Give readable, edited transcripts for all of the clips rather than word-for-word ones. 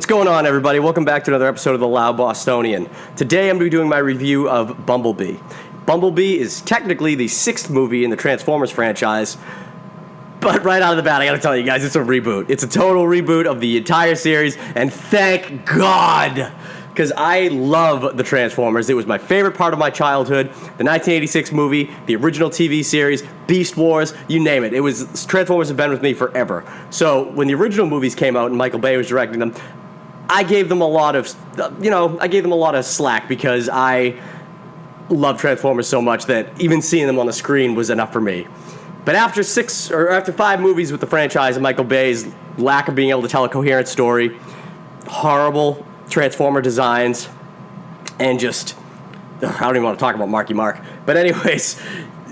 going on, everybody? Welcome back to another episode of The Loud Bostonian. Today I'm going to be doing my review of Bumblebee. Bumblebee is technically the sixth movie in the Transformers franchise, but right out of the bat, I gotta tell you guys, it's a reboot. It's a total reboot of the entire series, and thank God! Because I love the Transformers. It was my favorite part of my childhood. The 1986 movie, the original TV series, Beast Wars, you name it. Transformers have been with me forever. So when the original movies came out and Michael Bay was directing them, I gave them a lot of slack because I love Transformers so much that even seeing them on the screen was enough for me. But after five movies with the franchise and Michael Bay's lack of being able to tell a coherent story, horrible Transformer designs, and just, I don't even want to talk about Marky Mark. But anyways,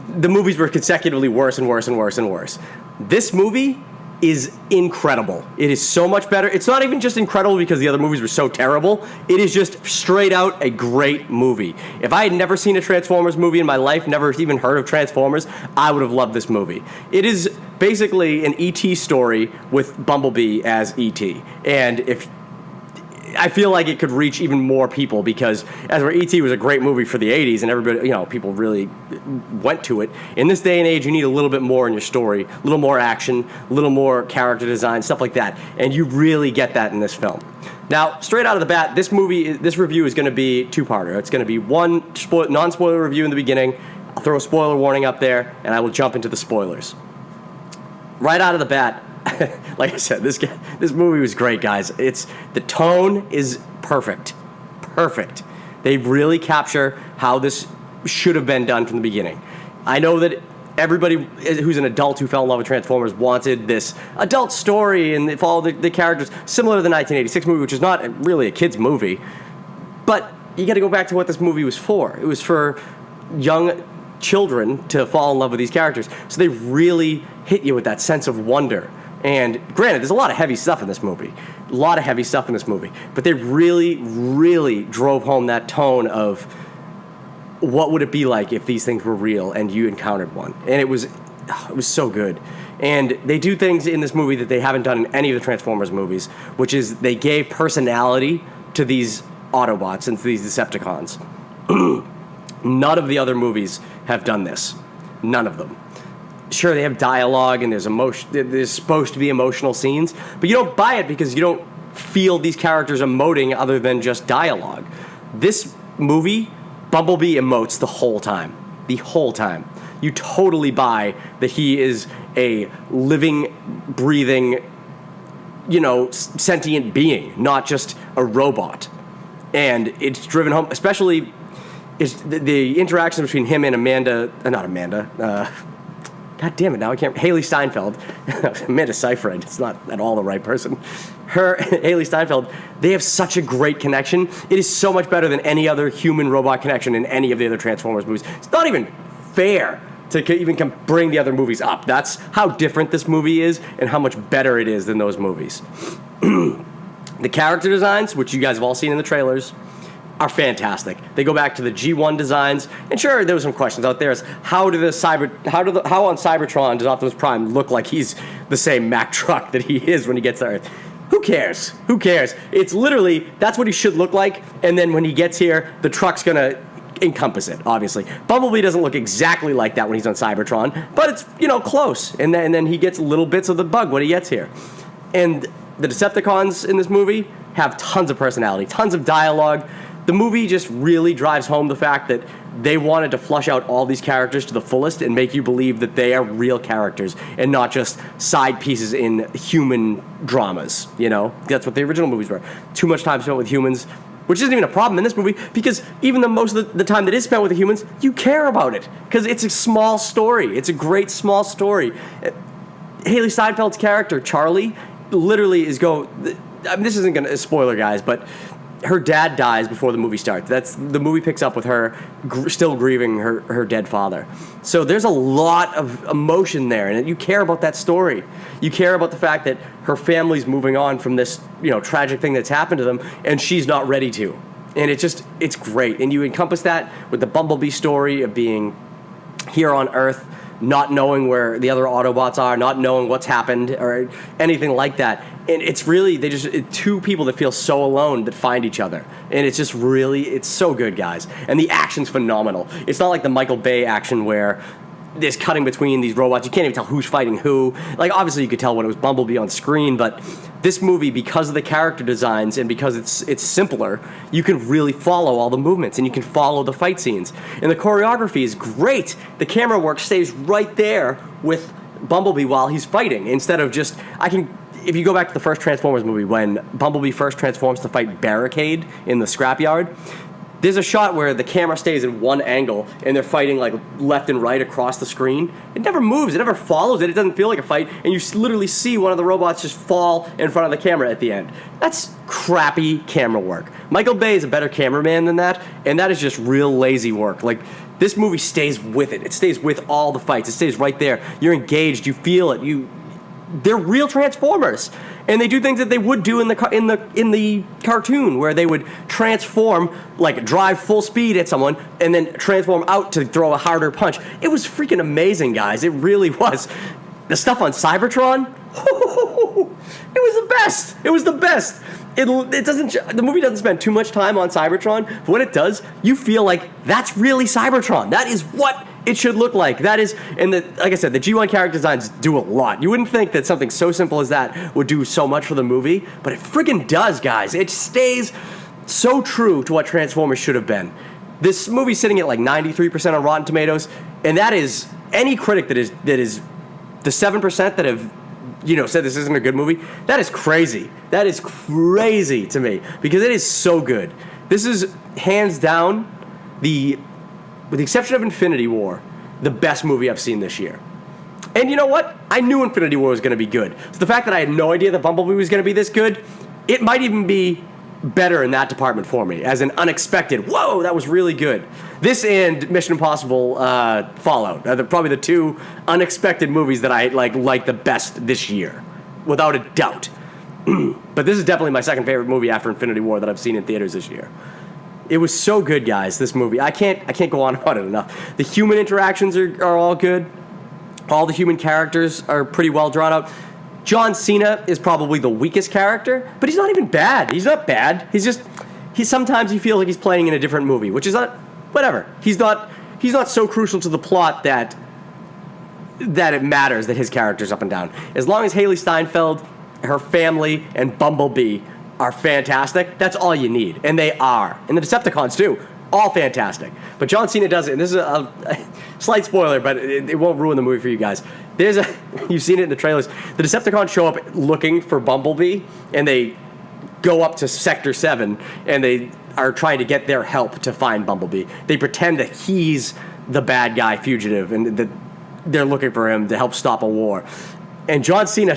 the movies were consecutively worse and worse and worse and worse. This movie is incredible. It is so much better. It's not even just incredible because the other movies were so terrible. It is just straight out a great movie. If I had never seen a Transformers movie in my life, never even heard of Transformers, I would have loved this movie. It is basically an E.T. story with Bumblebee as E.T. And I feel like it could reach even more people because E.T. was a great movie for the 80s and everybody, people really went to it. In this day and age, you need a little bit more in your story, a little more action, a little more character design, stuff like that. And you really get that in this film. Now, straight out of the bat, this review is going to be two-parter. It's going to be one non-spoiler review in the beginning. I'll throw a spoiler warning up there, and I will jump into the spoilers. Right out of the bat, like I said, this movie was great, guys. The tone is perfect. They really capture how this should have been done from the beginning. I know that everybody who's an adult who fell in love with Transformers wanted this adult story and they followed the characters similar to the 1986 movie, which is not really a kid's movie. But you got to go back to what this movie was for. It was for young children to fall in love with these characters. So they really hit you with that sense of wonder. And granted, there's a lot of heavy stuff in this movie. But they really, really drove home that tone of what would it be like if these things were real and you encountered one. And it was so good. And they do things in this movie that they haven't done in any of the Transformers movies, which is they gave personality to these Autobots and to these Decepticons. None of the other movies have done this. None of them. Sure, they have dialogue and there's supposed to be emotional scenes, but you don't buy it because you don't feel these characters emoting other than just dialogue. This movie, Bumblebee emotes the whole time. You totally buy that he is a living, breathing, sentient being, not just a robot. And it's driven home, especially is the interaction between him and God damn it, now I can't. Haley Steinfeld. Amanda Seyfried. It's not at all the right person. Haley Steinfeld, they have such a great connection. It is so much better than any other human-robot connection in any of the other Transformers movies. It's not even fair to even bring the other movies up. That's how different this movie is and how much better it is than those movies. The character designs, which you guys have all seen in the trailers, are fantastic. They go back to the G1 designs, and sure, there were some questions out there. How on Cybertron does Optimus Prime look like he's the same Mack truck that he is when he gets to Earth? Who cares? It's literally, that's what he should look like, and then when he gets here, the truck's gonna encompass it, obviously. Bumblebee doesn't look exactly like that when he's on Cybertron, but it's, close, and then he gets little bits of the bug when he gets here. And the Decepticons in this movie have tons of personality, tons of dialogue. The movie just really drives home the fact that they wanted to flush out all these characters to the fullest and make you believe that they are real characters and not just side pieces in human dramas, That's what the original movies were. Too much time spent with humans, which isn't even a problem in this movie because even most of the time that is spent with the humans, you care about it because it's a small story. It's a great small story. Haley Steinfeld's character, Charlie, literally this isn't going to spoiler, guys, but her dad dies before the movie starts. The movie picks up with her still grieving her dead father. So there's a lot of emotion there, and you care about that story. You care about the fact that her family's moving on from this, tragic thing that's happened to them, and she's not ready to. And it's great. And you encompass that with the Bumblebee story of being here on Earth not knowing where the other Autobots are, not knowing what's happened or anything like that. And it's really, two people that feel so alone that find each other. And it's just really, it's so good, guys. And the action's phenomenal. It's not like the Michael Bay action where there's cutting between these robots. You can't even tell who's fighting who. Like, obviously you could tell when it was Bumblebee on screen, but this movie, because of the character designs and because it's simpler, you can really follow all the movements and you can follow the fight scenes. And the choreography is great. The camera work stays right there with Bumblebee while he's fighting, instead of just, if you go back to the first Transformers movie, when Bumblebee first transforms to fight Barricade in the scrapyard, there's a shot where the camera stays in one angle and they're fighting like left and right across the screen. It never moves. It never follows it. It doesn't feel like a fight. And you literally see one of the robots just fall in front of the camera at the end. That's crappy camera work. Michael Bay is a better cameraman than that, and that is just real lazy work. Like, this movie stays with it. It stays with all the fights. It stays right there. You're engaged. You feel it. They're real Transformers, and they do things that they would do in the cartoon, where they would transform, like drive full speed at someone, and then transform out to throw a harder punch. It was freaking amazing, guys. It really was. The stuff on Cybertron, it was the best. It was the best. The movie doesn't spend too much time on Cybertron, but when it does, you feel like that's really Cybertron. That is what it should look like. That is, and like I said, the G1 character designs do a lot. You wouldn't think that something so simple as that would do so much for the movie, but it friggin' does, guys. It stays so true to what Transformers should have been. This movie's sitting at like 93% on Rotten Tomatoes, and that is, any critic that is the 7% that have said this isn't a good movie, that is crazy. That is crazy to me, because it is so good. This is hands down with the exception of Infinity War, the best movie I've seen this year. And you know what? I knew Infinity War was going to be good. So the fact that I had no idea that Bumblebee was going to be this good, it might even be better in that department for me, as an unexpected, whoa, that was really good. This and Mission Impossible Fallout are probably the two unexpected movies that I like the best this year, without a doubt. But this is definitely my second favorite movie after Infinity War that I've seen in theaters this year. It was so good, guys, this movie. I can't go on about it enough. The human interactions are all good. All the human characters are pretty well drawn out. John Cena is probably the weakest character, but he's not even bad. He's not bad. Sometimes you feel like he's playing in a different movie, which is not, whatever. He's not so crucial to the plot that it matters that his character's up and down. As long as Haley Steinfeld, her family, and Bumblebee are fantastic, that's all you need. And they are. And the Decepticons, too. All fantastic. But John Cena does it, and this is a slight spoiler, but it won't ruin the movie for you guys. You've seen it in the trailers. The Decepticons show up looking for Bumblebee, and they go up to Sector 7, and they are trying to get their help to find Bumblebee. They pretend that he's the bad guy fugitive, and that they're looking for him to help stop a war. And John Cena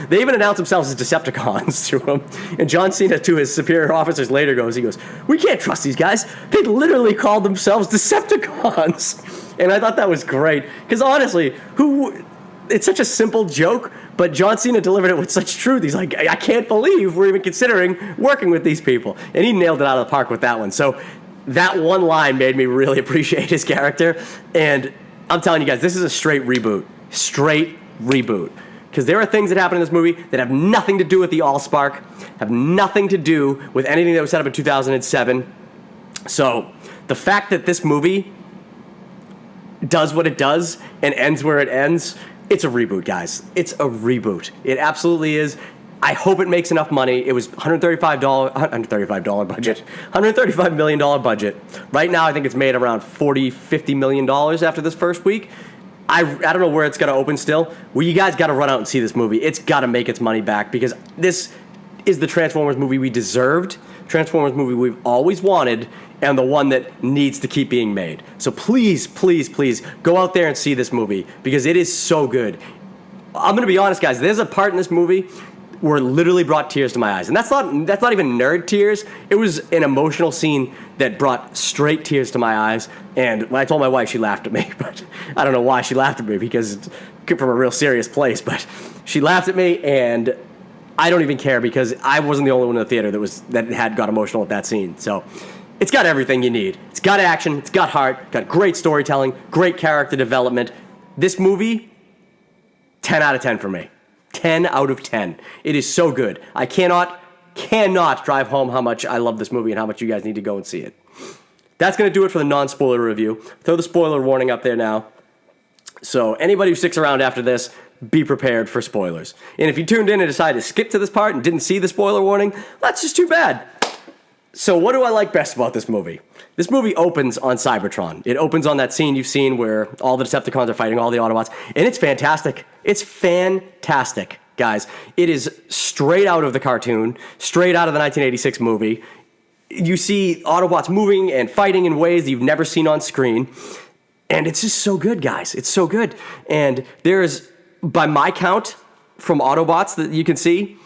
they even announce themselves as Decepticons to him. And John Cena, to his superior officers later, he goes, we can't trust these guys. They literally called themselves Decepticons. And I thought that was great. Because honestly, it's such a simple joke, but John Cena delivered it with such truth. He's like, I can't believe we're even considering working with these people. And he nailed it out of the park with that one. So that one line made me really appreciate his character. And I'm telling you guys, this is a straight reboot. Straight reboot. Because there are things that happen in this movie that have nothing to do with the Allspark, have nothing to do with anything that was set up in 2007. So the fact that this movie does what it does and ends where it ends, it's a reboot, guys. It's a reboot. It absolutely is. I hope it makes enough money. It was $135 budget, $135 million budget. Right now, I think it's made around $40-50 million after this first week. I don't know where it's going to open still. Well, you guys got to run out and see this movie. It's got to make its money back, because this is the Transformers movie we deserved, Transformers movie we've always wanted, and the one that needs to keep being made. So please, please, please go out there and see this movie, because it is so good. I'm going to be honest, guys. There's a part in this movie where it literally brought tears to my eyes. And that's not even nerd tears. It was an emotional scene that brought straight tears to my eyes. And when I told my wife, she laughed at me. But I don't know why she laughed at me, because it's from a real serious place. But she laughed at me, and I don't even care, because I wasn't the only one in the theater that got emotional at that scene. So it's got everything you need. It's got action. It's got heart. Got great storytelling. Great character development. This movie, 10 out of 10 for me. 10 out of 10. It is so good. I cannot drive home how much I love this movie and how much you guys need to go and see it. That's going to do it for the non-spoiler review. Throw the spoiler warning up there now. So anybody who sticks around after this, be prepared for spoilers. And if you tuned in and decided to skip to this part and didn't see the spoiler warning, that's just too bad. So what do I like best about this movie? This movie opens on Cybertron. It opens on that scene you've seen where all the Decepticons are fighting all the Autobots, and it's fantastic. It's fantastic, guys. It is straight out of the cartoon, straight out of the 1986 movie. You see Autobots moving and fighting in ways that you've never seen on screen, and it's just so good, guys. It's so good. And there's, by my count, from Autobots that you can see,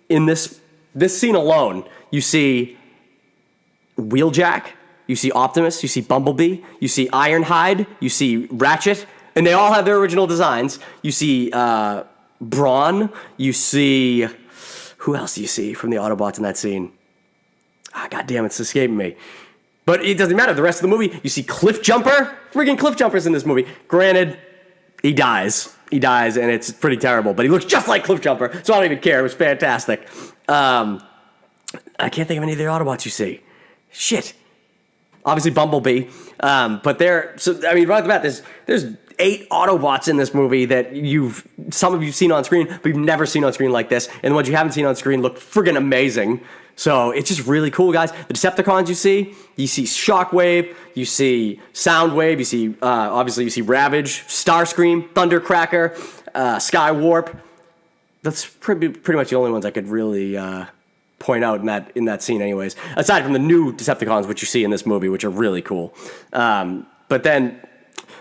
in this scene alone, you see Wheeljack, you see Optimus, you see Bumblebee, you see Ironhide, you see Ratchet, and they all have their original designs. You see Brawn, you see... Who else do you see from the Autobots in that scene? God damn, it's escaping me. But it doesn't matter. The rest of the movie, you see Cliffjumper. Friggin' Cliffjumper's in this movie. Granted, he dies. He dies, and it's pretty terrible. But he looks just like Cliffjumper, so I don't even care. It was fantastic. I can't think of any of the Autobots you see. Shit. Obviously Bumblebee. But right off the bat, there's 8 Autobots in this movie that some of you've seen on screen, but you've never seen on screen like this. And the ones you haven't seen on screen look friggin' amazing. So it's just really cool, guys. The Decepticons you see Shockwave, you see Soundwave, you see Ravage, Starscream, Thundercracker, Skywarp. That's pretty much the only ones I could really point out in that scene anyways. Aside from the new Decepticons, which you see in this movie, which are really cool. But then...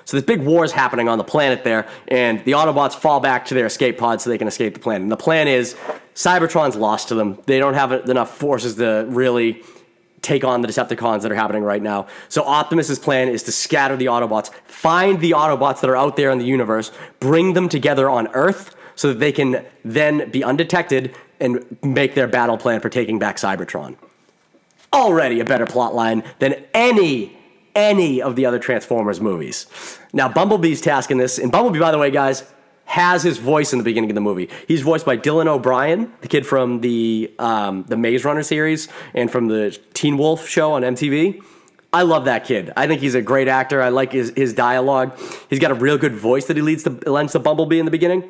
So this big war is happening on the planet there, and the Autobots fall back to their escape pods so they can escape the planet. And the plan is Cybertron's lost to them. They don't have enough forces to really take on the Decepticons that are happening right now. So Optimus's plan is to scatter the Autobots, find the Autobots that are out there in the universe, bring them together on Earth so that they can then be undetected and make their battle plan for taking back Cybertron. Already a better plot line than any of the other Transformers movies. Now, Bumblebee's task in this, and Bumblebee, by the way, guys, has his voice in the beginning of the movie. He's voiced by Dylan O'Brien, the kid from the Maze Runner series and from the Teen Wolf show on MTV. I love that kid. I think he's a great actor. I like his dialogue. He's got a real good voice that he lends to Bumblebee in the beginning.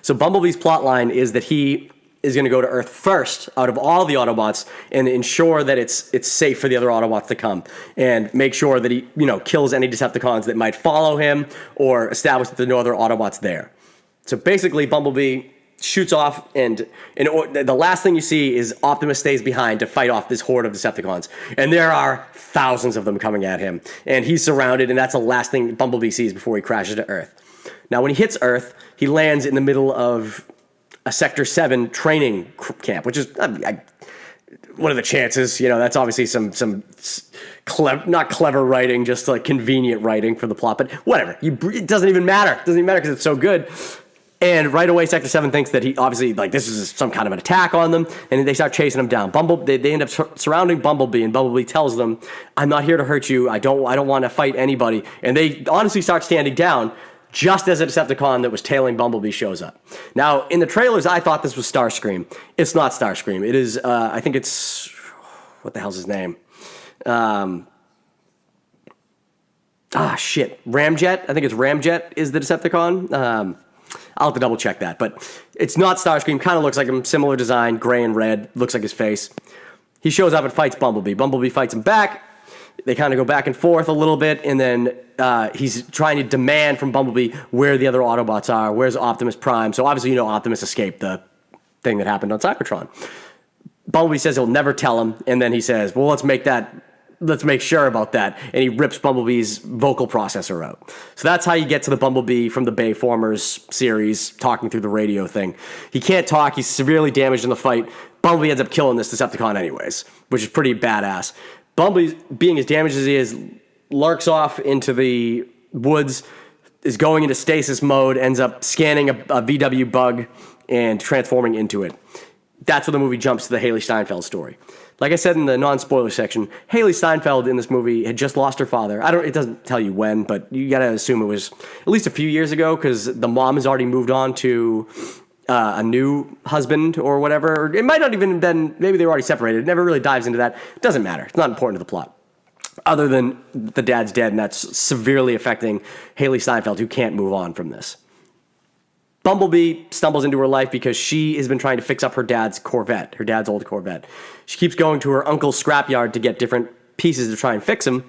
So Bumblebee's plot line is that he is going to go to Earth first out of all the Autobots and ensure that it's safe for the other Autobots to come and make sure that he, kills any Decepticons that might follow him or establish that there are no other Autobots there. So basically, Bumblebee shoots off, and the last thing you see is Optimus stays behind to fight off this horde of Decepticons. And there are thousands of them coming at him. And he's surrounded, and that's the last thing Bumblebee sees before he crashes to Earth. Now, when he hits Earth, he lands in the middle of a Sector 7 training camp, which is, what are the chances? That's obviously some not clever writing, just like convenient writing for the plot, but whatever. It doesn't even matter. It doesn't even matter because it's so good. And right away, Sector 7 thinks that he obviously, this is some kind of an attack on them, and they start chasing him down. They end up surrounding Bumblebee, and Bumblebee tells them, "I'm not here to hurt you. I don't want to fight anybody." And they honestly start standing down, just as a Decepticon that was tailing Bumblebee shows up. Now, in the trailers, I thought this was Starscream. It's not Starscream. It is, I think it's, what the hell's his name? Ramjet. I think it's Ramjet is the Decepticon. I'll have to double check that, but it's not Starscream. Kind of looks like him, similar design, gray and red, looks like his face. He shows up and fights Bumblebee. Bumblebee fights him back. They kind of go back and forth a little bit, and then he's trying to demand from Bumblebee where the other Autobots are. Where's Optimus Prime? So obviously, Optimus escaped the thing that happened on Cybertron. Bumblebee says he'll never tell him, and then he says, well, let's make sure about that. And he rips Bumblebee's vocal processor out. So that's how you get to the Bumblebee from the Bayformers series talking through the radio thing. He can't talk. He's severely damaged in the fight. Bumblebee ends up killing this Decepticon anyways, which is pretty badass. Bumblebee, being as damaged as he is, lurks off into the woods, is going into stasis mode, ends up scanning a VW bug and transforming into it. that's where the movie jumps to the Haley Steinfeld story. Like I said in the non-spoiler section, Haley Steinfeld in this movie had just lost her father. It doesn't tell you when, but you got to assume it was at least a few years ago because the mom has already moved on to a new husband or whatever. It might not even have been, maybe they were already separated. It never really dives into that. It doesn't matter. It's not important to the plot. Other than the dad's dead, and that's severely affecting Haley Steinfeld, who can't move on from this. Bumblebee stumbles into her life because she has been trying to fix up her dad's Corvette, her dad's old Corvette. She keeps going to her uncle's scrapyard to get different pieces to try and fix him,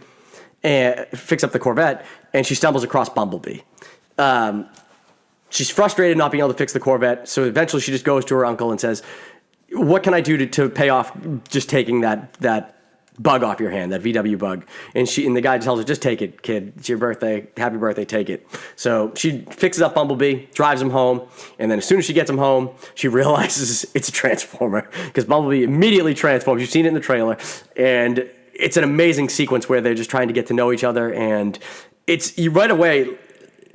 and fix up the Corvette, and she stumbles across Bumblebee. She's frustrated not being able to fix the Corvette, so eventually she just goes to her uncle and says, what can I do to pay off just taking that bug off your hand, that VW bug? And the guy tells her, just take it, kid. It's your birthday. Happy birthday. Take it. So she fixes up Bumblebee, drives him home, and then as soon as she gets him home, she realizes it's a Transformer because Bumblebee immediately transforms. You've seen it in the trailer, and it's an amazing sequence where they're just trying to get to know each other, and you right away.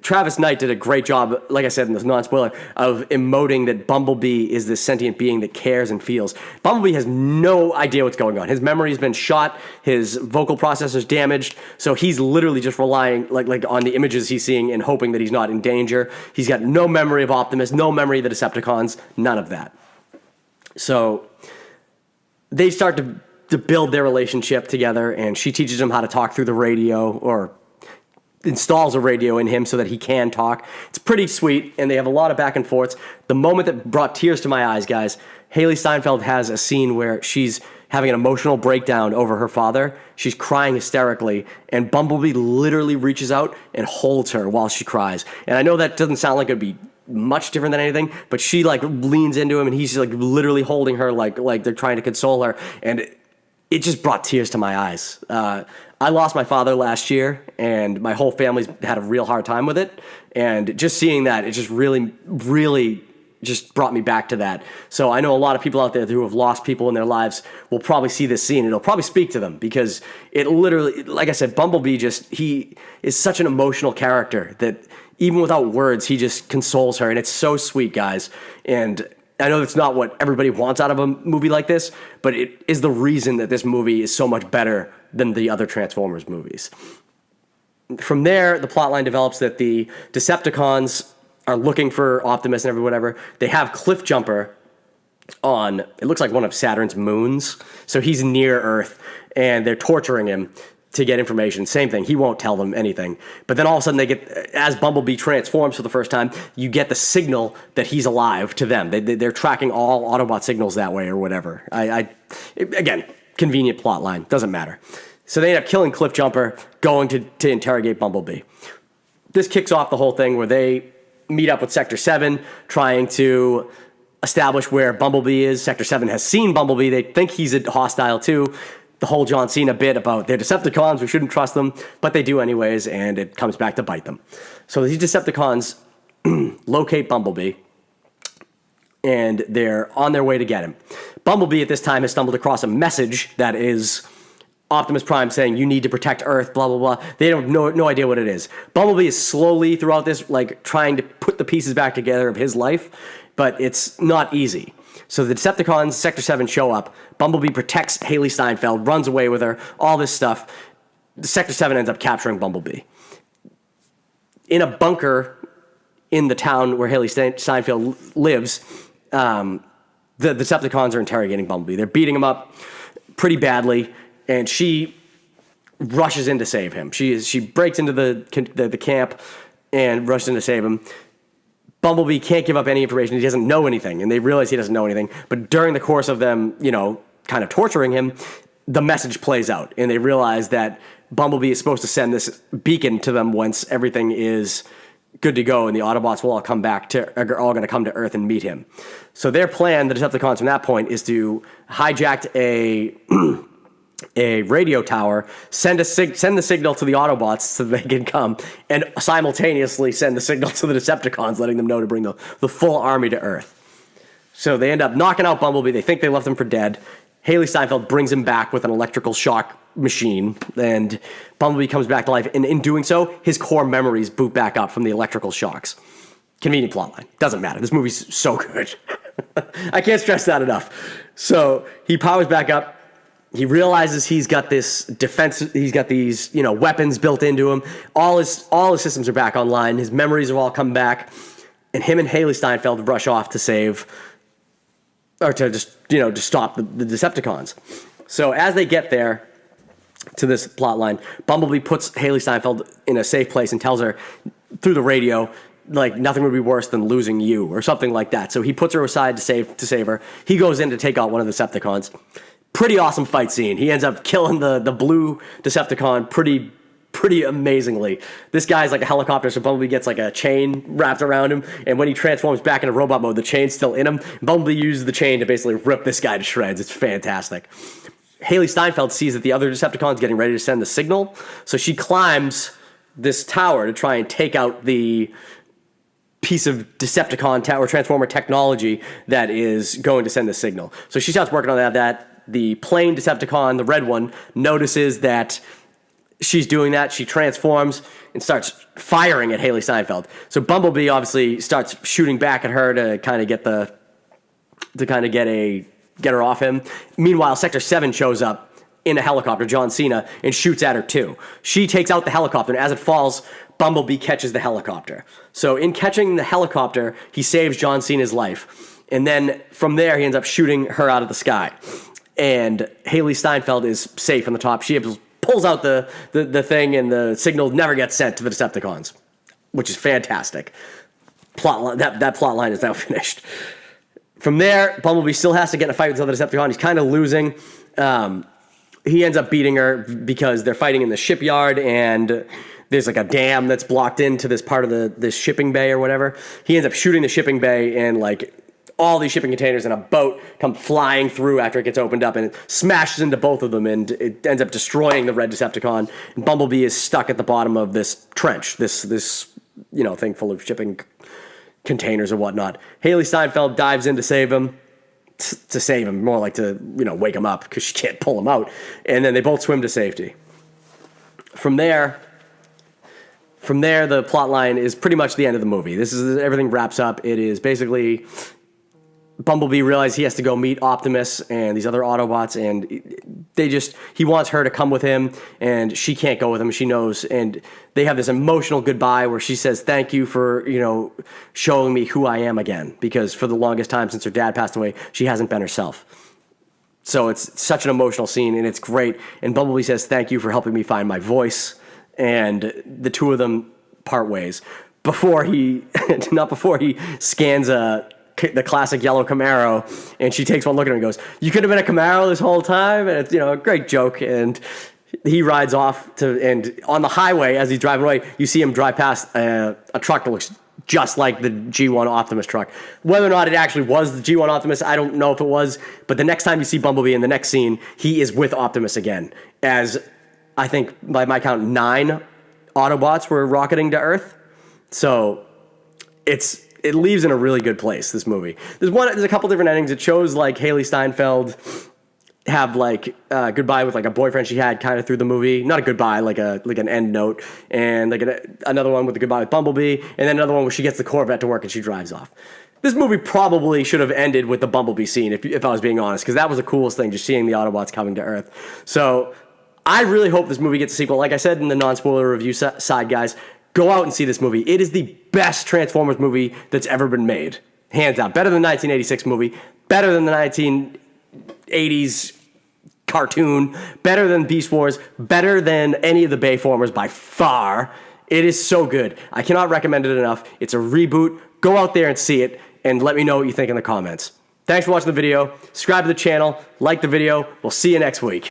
Travis Knight did a great job, like I said in this non-spoiler, of emoting that Bumblebee is this sentient being that cares and feels. Bumblebee has no idea what's going on. His memory has been shot, his vocal processor's damaged, so he's literally just relying like on the images he's seeing and hoping that he's not in danger. He's got no memory of Optimus, no memory of the Decepticons, none of that. So they start to build their relationship together, and she teaches him how to talk through the radio, or installs a radio in him so that he can talk. It's pretty sweet, and they have a lot of back and forths. The moment that brought tears to my eyes, guys, Haley Steinfeld has a scene where she's having an emotional breakdown over her father. She's crying hysterically, and Bumblebee literally reaches out and holds her while she cries. And I know that doesn't sound like it'd be much different than anything, but she leans into him, and he's literally holding her like they're trying to console her, and it just brought tears to my eyes. I lost my father last year, and my whole family's had a real hard time with it. And just seeing that, it just really, really just brought me back to that. So I know a lot of people out there who have lost people in their lives will probably see this scene. It'll probably speak to them because it literally, like I said, Bumblebee he is such an emotional character that even without words, he just consoles her. And it's so sweet, guys. And I know that's not what everybody wants out of a movie like this, but it is the reason that this movie is so much better than the other Transformers movies. From there, the plotline develops that the Decepticons are looking for Optimus and whatever. They have Cliffjumper on, it looks like one of Saturn's moons, so he's near Earth, and they're torturing him to get information. Same thing, he won't tell them anything. But then all of a sudden, as Bumblebee transforms for the first time, you get the signal that he's alive to them. They're tracking all Autobot signals that way or whatever. Again, convenient plot line, doesn't matter. So they end up killing Cliffjumper, going to interrogate Bumblebee. This kicks off the whole thing where they meet up with Sector 7, trying to establish where Bumblebee is. Sector 7 has seen Bumblebee. They think he's a hostile too. The whole John Cena bit about they're Decepticons, we shouldn't trust them, but they do anyways, and it comes back to bite them. So these Decepticons locate Bumblebee, and they're on their way to get him. Bumblebee at this time has stumbled across a message that is Optimus Prime saying, you need to protect Earth, blah, blah, blah. They have no idea what it is. Bumblebee is slowly throughout this, trying to put the pieces back together of his life, but it's not easy. So the Decepticons, Sector 7, show up. Bumblebee protects Haley Steinfeld, runs away with her, all this stuff. Sector 7 ends up capturing Bumblebee. In a bunker in the town where Haley Steinfeld lives, the Decepticons are interrogating Bumblebee. They're beating him up pretty badly, and she rushes in to save him. She breaks into the camp and rushes in to save him. Bumblebee can't give up any information. He doesn't know anything, and they realize he doesn't know anything. But during the course of them, kind of torturing him, the message plays out, and they realize that Bumblebee is supposed to send this beacon to them once everything is good to go, and the Autobots will all are all going to come to Earth and meet him. So their plan, the Decepticons from that point, is to hijack a radio tower, send the signal to the Autobots so they can come, and simultaneously send the signal to the Decepticons, letting them know to bring the full army to Earth. So they end up knocking out Bumblebee. They think they left him for dead. Haley Steinfeld brings him back with an electrical shock machine, and Bumblebee comes back to life. And in doing so, his core memories boot back up from the electrical shocks. Convenient plotline. Doesn't matter. This movie's so good. I can't stress that enough. So he powers back up. He realizes he's got this defense. He's got these, weapons built into him. All his systems are back online. His memories have all come back, and him and Haley Steinfeld rush off to save, or to just to stop the Decepticons. So as they get there to this plot line, Bumblebee puts Haley Steinfeld in a safe place and tells her through the radio, like, nothing would be worse than losing you, or something like that. So he puts her aside to save her. He goes in to take out one of the Decepticons. Pretty awesome fight scene. He ends up killing the blue Decepticon pretty amazingly. This guy's like a helicopter, so Bumblebee gets like a chain wrapped around him, and when he transforms back into robot mode, the chain's still in him. Bumblebee uses the chain to basically rip this guy to shreds. It's fantastic. Haley Steinfeld sees that the other Decepticon's getting ready to send the signal, so she climbs this tower to try and take out the piece of Decepticon tower transformer technology that is going to send the signal. So she starts working on that. The plain Decepticon, the red one, notices that she's doing that. She transforms and starts firing at Haley Steinfeld. So Bumblebee obviously starts shooting back at her to kind of get her off him. Meanwhile, Sector 7 shows up in a helicopter, John Cena, and shoots at her too. She takes out the helicopter, and as it falls, Bumblebee catches the helicopter. So in catching the helicopter, he saves John Cena's life. And then from there, he ends up shooting her out of the sky. And Haley Steinfeld is safe on the top. She pulls out the thing, and the signal never gets sent to the Decepticons, which is fantastic. That plot line is now finished. From there, Bumblebee still has to get in a fight with the other Decepticon. He's kind of losing. He ends up beating her because they're fighting in the shipyard, and there's like a dam that's blocked into this part of this shipping bay or whatever. He ends up shooting the shipping bay, and like all these shipping containers in a boat come flying through after it gets opened up, and it smashes into both of them, and it ends up destroying the red Decepticon. And Bumblebee is stuck at the bottom of this trench, this thing full of shipping containers or whatnot. Haley Steinfeld dives in to save him. To save him, more like to, wake him up, because she can't pull him out. And then they both swim to safety. From there, the plot line is pretty much the end of the movie. Everything wraps up. It is basically Bumblebee realizes he has to go meet Optimus and these other Autobots, and he wants her to come with him, and she can't go with him. She knows, and they have this emotional goodbye where she says, "Thank you for, showing me who I am again," because for the longest time since her dad passed away, she hasn't been herself. So it's such an emotional scene, and it's great. And Bumblebee says, "Thank you for helping me find my voice," and the two of them part ways before he scans the classic yellow Camaro, and she takes one look at him and goes, "You could have been a Camaro this whole time," and it's a great joke. And he rides off and on the highway as he's driving away, you see him drive past a truck that looks just like the G1 Optimus truck. Whether or not it actually was the G1 Optimus, I don't know if it was, but the next time you see Bumblebee in the next scene, he is with Optimus again, as I think by my count 9 Autobots were rocketing to Earth. So it leaves in a really good place, this movie. There's a couple different endings. It shows like Haley Steinfeld have like goodbye with like a boyfriend she had kind of through the movie. Not a goodbye, like an end note, and like another one with a goodbye with Bumblebee, and then another one where she gets the Corvette to work and she drives off. This movie probably should have ended with the Bumblebee scene, if I was being honest, because that was the coolest thing, just seeing the Autobots coming to Earth. So I really hope this movie gets a sequel. Like I said in the non-spoiler review side, guys, go out and see this movie. It is the best Transformers movie that's ever been made. Hands down. Better than the 1986 movie. Better than the 1980s cartoon. Better than Beast Wars. Better than any of the Bayformers by far. It is so good. I cannot recommend it enough. It's a reboot. Go out there and see it, and let me know what you think in the comments. Thanks for watching the video. Subscribe to the channel. Like the video. We'll see you next week.